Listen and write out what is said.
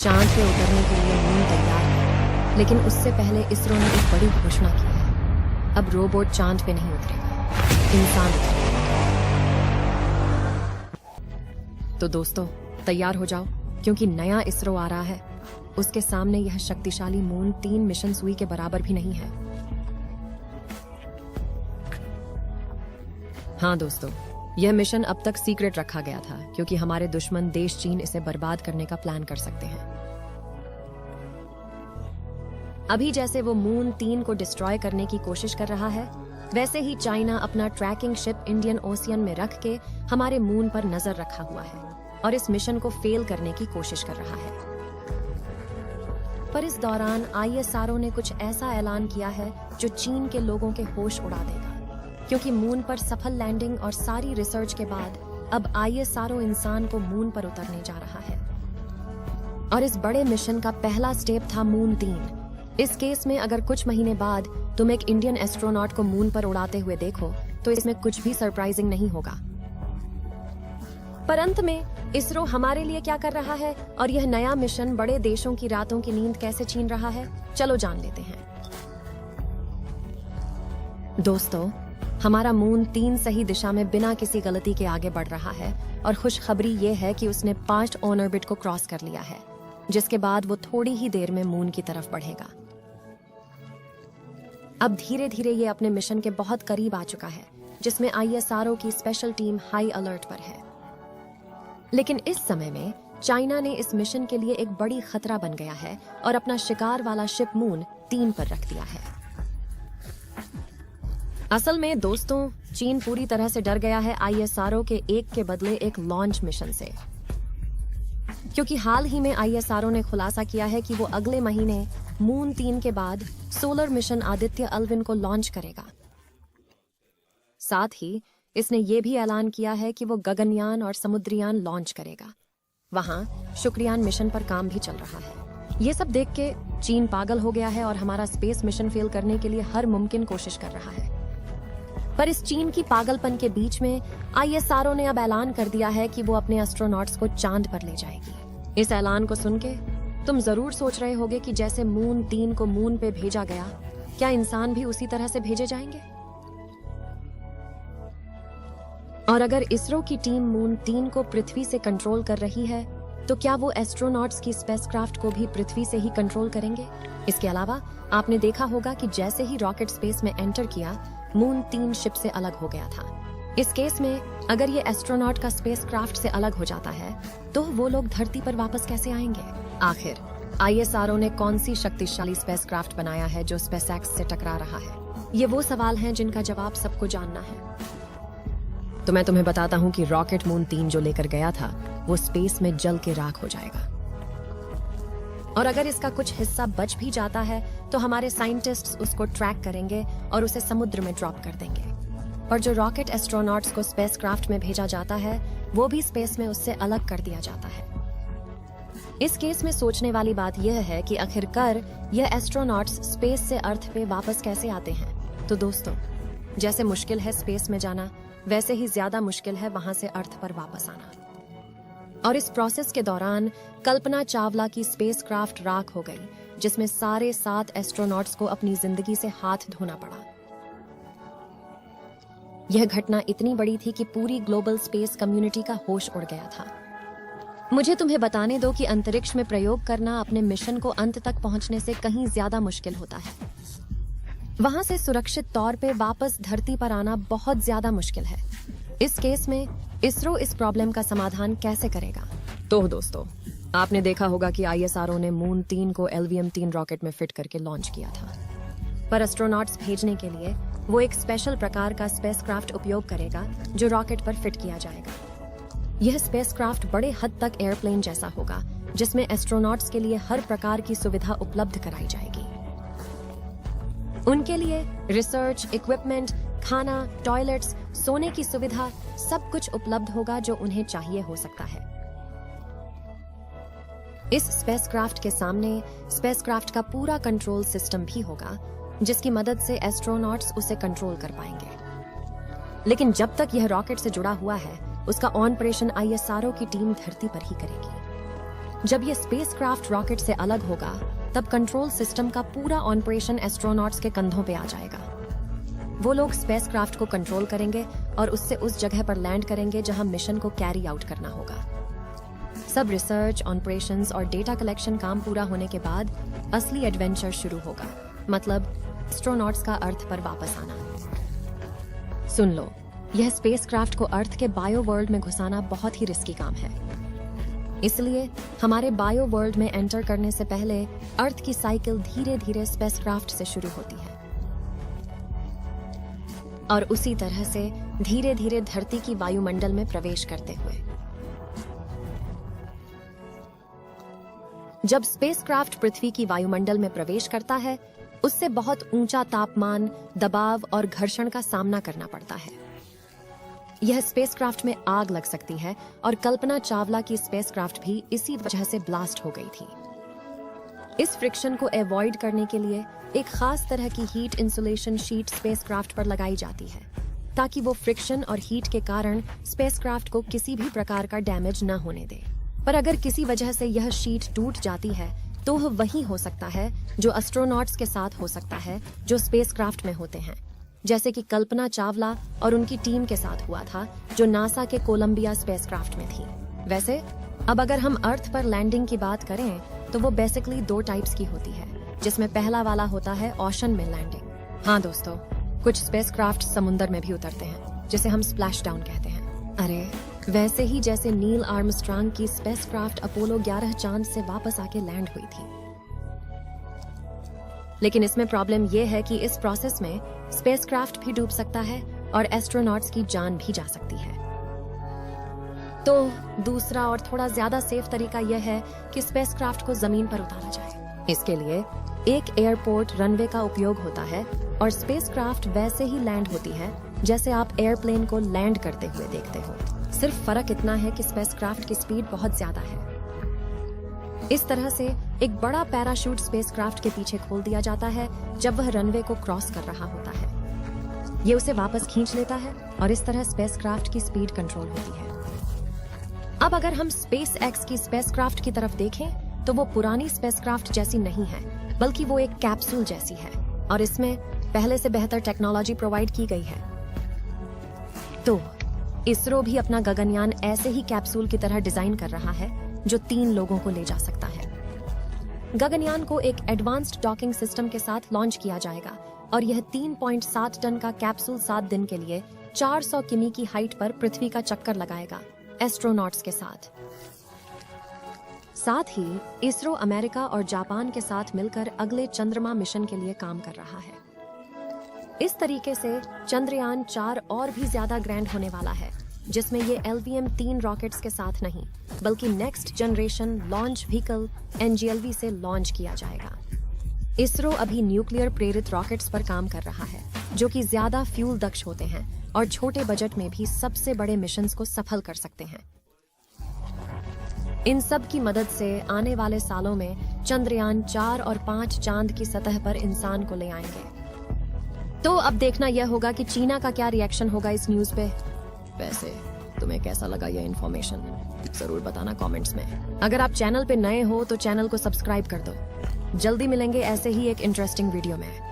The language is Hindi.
चांद पे उतरने के लिए मून तैयार है, लेकिन उससे पहले इसरो ने एक बड़ी घोषणा की है। अब रोबोट चांद पे नहीं उतरेगा, इंसान उतरेगा। तो दोस्तों, तैयार हो जाओ, क्योंकि नया इसरो आ रहा है। उसके सामने यह शक्तिशाली मून 3 मिशन सुई के बराबर भी नहीं है। हाँ दोस्तों, यह मिशन अब तक सीक्रेट रखा गया था, क्योंकि हमारे दुश्मन देश चीन इसे बर्बाद करने का प्लान कर सकते हैं। अभी जैसे वो मून 3 को डिस्ट्रॉय करने की कोशिश कर रहा है, वैसे ही चाइना अपना ट्रैकिंग शिप इंडियन ओशियन में रख के हमारे मून पर नजर रखा हुआ है और इस मिशन को फेल करने की कोशिश कर रहा है। पर इस दौरान ISRO ने कुछ ऐसा ऐलान किया है जो चीन के लोगों के होश उड़ा देगा, क्योंकि मून पर सफल लैंडिंग और सारी रिसर्च के बाद अब ISRO इंसान को मून पर उतरने जा रहा है। और इस बड़े मिशन का पहला स्टेप था मून 3। इस केस में अगर कुछ महीने बाद तुम एक इंडियन एस्ट्रोनॉट को मून पर उड़ाते हुए देखो, तो इसमें कुछ भी सरप्राइजिंग नहीं होगा। पर अंत में इसरो हमारे लिए क्या कर रहा है और यह नया मिशन बड़े देशों की रातों की नींद कैसे छीन रहा है, चलो जान लेते हैं। दोस्तों, हमारा मून 3 सही दिशा में बिना किसी गलती के आगे बढ़ रहा है और खुशखबरी ये है कि उसने 5 ऑन ऑर्बिट को क्रॉस कर लिया है, जिसके बाद वो थोड़ी ही देर में मून की तरफ बढ़ेगा। अब धीरे धीरे ये अपने मिशन के बहुत करीब आ चुका है, जिसमें ISRO की स्पेशल टीम हाई अलर्ट पर है। लेकिन इस समय में चाइना ने इस मिशन के लिए एक बड़ी खतरा बन गया है और अपना शिकार वाला शिप मून 3 पर रख दिया है। असल में दोस्तों, चीन पूरी तरह से डर गया है ISRO के एक के बदले एक लॉन्च मिशन से, क्योंकि हाल ही में ISRO ने खुलासा किया है कि वो अगले महीने मून 3 के बाद सोलर मिशन आदित्य अल्विन को लॉन्च करेगा। साथ ही इसने ये भी ऐलान किया है कि वो गगनयान और समुद्रयान लॉन्च करेगा। वहां शुक्रयान मिशन पर काम भी चल रहा है। ये सब देख के चीन पागल हो गया है और हमारा स्पेस मिशन फेल करने के लिए हर मुमकिन कोशिश कर रहा है। पर इस चीन की पागलपन के बीच में ISRO ने अब ऐलान कर दिया है कि वो अपने एस्ट्रोनॉट्स को चांद पर ले जाएगी। इस ऐलान को सुन के तुम जरूर सोच रहे होगे कि जैसे मून 3 को मून पे भेजा गया, क्या इंसान भी उसी तरह से भेजे जाएंगे? और अगर इसरो की टीम मून 3 को पृथ्वी से कंट्रोल कर रही है, तो क्या वो एस्ट्रोनॉट्स की स्पेसक्राफ्ट को भी पृथ्वी से ही कंट्रोल करेंगे? इसके अलावा आपने देखा होगा कि जैसे ही रॉकेट स्पेस में एंटर किया, मून 3 शिप से अलग हो गया था। इस केस में अगर ये एस्ट्रोनॉट का स्पेसक्राफ्ट से अलग हो जाता है, तो वो लोग धरती पर वापस कैसे आएंगे? आखिर ISRO ने कौन सी शक्तिशाली स्पेसक्राफ्ट बनाया है जो स्पेसएक्स से टकरा रहा है? ये वो सवाल हैं जिनका जवाब सबको जानना है। तो मैं तुम्हें बताता हूँ कि रॉकेट मून 3 जो लेकर गया था, वो स्पेस में जल के राख हो जाएगा। और अगर इसका कुछ हिस्सा बच भी जाता है, तो हमारे साइंटिस्ट्स उसको ट्रैक करेंगे और उसे समुद्र में ड्रॉप कर देंगे। और जो रॉकेट एस्ट्रोनॉट्स को स्पेसक्राफ्ट में भेजा जाता है, वो भी स्पेस में उससे अलग कर दिया जाता है। इस केस में सोचने वाली बात यह है कि आखिरकार यह एस्ट्रोनॉट्स स्पेस से अर्थ पे वापस कैसे आते हैं। तो दोस्तों, जैसे मुश्किल है स्पेस में जाना, वैसे ही ज्यादा मुश्किल है वहां से अर्थ पर वापस आना। और इस प्रोसेस के दौरान कल्पना चावला की स्पेसक्राफ्ट राख हो गई, जिसमें सारे 7 एस्ट्रोनॉट्स को अपनी जिंदगी से हाथ धोना पड़ा। यह घटना इतनी बड़ी थी कि पूरी ग्लोबल स्पेस कम्युनिटी का होश उड़ गया था। मुझे तुम्हें बताने दो कि अंतरिक्ष में प्रयोग करना अपने मिशन को अंत तक पहुंचने से कहीं ज्यादा मुश्किल होता है। वहां से सुरक्षित तौर पे वापस धरती पर आना बहुत ज्यादा मुश्किल है। इस केस में इसरो इस प्रॉब्लम का समाधान कैसे करेगा? तो दोस्तों, आपने देखा होगा कि ISRO ने मून 3 को LVM-3 रॉकेट में फिट करके लॉन्च किया था। पर एस्ट्रोनॉट्स भेजने के लिए वो एक स्पेशल प्रकार का स्पेसक्राफ्ट उपयोग करेगा, जो रॉकेट पर फिट किया जाएगा। यह स्पेसक्राफ्ट बड़े हद तक एयरप्लेन जैसा होगा, जिसमें एस्ट्रोनॉट्स के लिए हर प्रकार की सुविधा उपलब्ध कराई जाएगी। उनके लिए रिसर्च इक्विपमेंट, खाना, टॉयलेट्स, सोने की सुविधा, सब कुछ उपलब्ध होगा जो उन्हें चाहिए हो सकता है। इस स्पेसक्राफ्ट के सामने स्पेसक्राफ्ट का पूरा कंट्रोल सिस्टम भी होगा, जिसकी मदद से एस्ट्रोनॉट्स उसे कंट्रोल कर पाएंगे। लेकिन जब तक यह रॉकेट से जुड़ा हुआ है, उसका ऑपरेशन ISRO की टीम धरती पर ही करेगी। जब ये स्पेसक्राफ्ट रॉकेट से अलग होगा तब कंट्रोल सिस्टम का पूरा ऑपरेशन एस्ट्रोनॉट्स के कंधों पे आ जाएगा। वो लोग स्पेसक्राफ्ट को कंट्रोल करेंगे और उससे उस जगह पर लैंड करेंगे जहां मिशन को कैरी आउट करना होगा। सब रिसर्च, ऑपरेशंस और डेटा कलेक्शन काम पूरा होने के बाद असली एडवेंचर शुरू होगा, मतलब एस्ट्रोनॉट्स का अर्थ पर वापस आना। सुन लो, यह स्पेसक्राफ्ट को अर्थ के बायो वर्ल्ड में घुसाना बहुत ही रिस्की काम है। इसलिए हमारे बायो वर्ल्ड में एंटर करने से पहले अर्थ की साइकिल धीरे धीरे स्पेसक्राफ्ट से शुरू होती है और उसी तरह से धीरे धीरे धरती की वायुमंडल में प्रवेश करते हुए। जब स्पेसक्राफ्ट पृथ्वी की वायुमंडल में प्रवेश करता है, उससे बहुत ऊंचा तापमान, दबाव और घर्षण का सामना करना पड़ता है। यह स्पेसक्राफ्ट में आग लग सकती है और कल्पना चावला की स्पेसक्राफ्ट भी इसी वजह से ब्लास्ट हो गई थी। इस फ्रिक्शन को अवॉइड करने के लिए एक खास तरह की हीट इंसुलेशन शीट स्पेसक्राफ्ट पर लगाई जाती है, ताकि वो फ्रिक्शन और हीट के कारण स्पेसक्राफ्ट को किसी भी प्रकार का डैमेज न होने दे। पर अगर किसी वजह से यह शीट टूट जाती है तो वह वही हो सकता है जो एस्ट्रोनॉट्स के साथ हो सकता है जो स्पेसक्राफ्ट में होते हैं, जैसे कि कल्पना चावला और उनकी टीम के साथ हुआ था जो नासा के कोलंबिया स्पेसक्राफ्ट में थी। वैसे अब अगर हम अर्थ पर लैंडिंग की बात करें तो वो बेसिकली 2 टाइप्स की होती है, जिसमें पहला वाला होता है ओशन में लैंडिंग। हाँ दोस्तों, कुछ स्पेसक्राफ्ट समुद्र में भी उतरते हैं, जिसे हम स्प्लैश डाउन कहते हैं। अरे वैसे ही जैसे नील आर्मस्ट्रांग की स्पेसक्राफ्ट अपोलो 11 चांद से वापस आके लैंड हुई थी। लेकिन इसमें प्रॉब्लम यह है कि इस प्रोसेस में स्पेसक्राफ्ट भी डूब सकता है और एस्ट्रोनॉट्स की जान भी जा सकती है। तो दूसरा और थोड़ा ज्यादा सेफ तरीका यह है कि स्पेसक्राफ्ट को जमीन पर उतारा जाए। इसके लिए एक एयरपोर्ट रनवे का उपयोग होता है और स्पेसक्राफ्ट वैसे ही लैंड होती है जैसे आप एयरप्लेन को लैंड करते हुए देखते हो। सिर्फ फर्क इतना है कि स्पेसक्राफ्ट की स्पीड बहुत ज्यादा है। इस तरह से एक बड़ा पैराशूट स्पेसक्राफ्ट के पीछे खोल दिया जाता है जब वह रनवे को क्रॉस कर रहा होता है। ये उसे वापस खींच लेता है और इस तरह स्पेसक्राफ्ट की स्पीड कंट्रोल होती है। अब अगर हम स्पेस एक्स की स्पेसक्राफ्ट की तरफ देखें तो वो पुरानी स्पेसक्राफ्ट जैसी नहीं है, बल्कि वो एक कैप्सूल जैसी है और इसमें पहले से बेहतर टेक्नोलॉजी प्रोवाइड की गई है। तो इसरो भी अपना गगनयान ऐसे ही कैप्सूल की तरह डिजाइन कर रहा है जो 3 लोगों को ले जा सकता है। गगनयान को एक एडवांस्ड डॉकिंग सिस्टम के साथ लॉन्च किया जाएगा और यह 3.7 टन का कैप्सूल 7 दिन के लिए 400 किमी की हाइट पर पृथ्वी का चक्कर लगाएगा एस्ट्रोनॉट्स के साथ। साथ ही इसरो अमेरिका और जापान के साथ मिलकर अगले चंद्रमा मिशन के लिए काम कर रहा है। इस तरीके से चंद्रयान 4 और भी ज्यादा ग्रैंड होने वाला है, जिसमें ये LVM-3 रॉकेट्स के साथ नहीं बल्कि next generation launch vehicle NGLV से लॉन्च किया जाएगा। इसरो अभी न्यूक्लियर प्रेरित रॉकेट्स पर काम कर रहा है जो कि ज्यादा फ्यूल दक्ष होते हैं और छोटे बजट में भी सबसे बड़े मिशंस को सफल कर सकते हैं। इन सब की मदद से आने वाले सालों में चंद्रयान 4 और 5 चांद की सतह पर इंसान को ले आएंगे। तो अब देखना यह होगा कि चीना का क्या रिएक्शन होगा इस न्यूज पे। वैसे तुम्हें कैसा लगा यह इन्फॉर्मेशन, जरूर बताना कमेंट्स में। अगर आप चैनल पे नए हो तो चैनल को सब्सक्राइब कर दो। जल्दी मिलेंगे ऐसे ही एक इंटरेस्टिंग वीडियो में।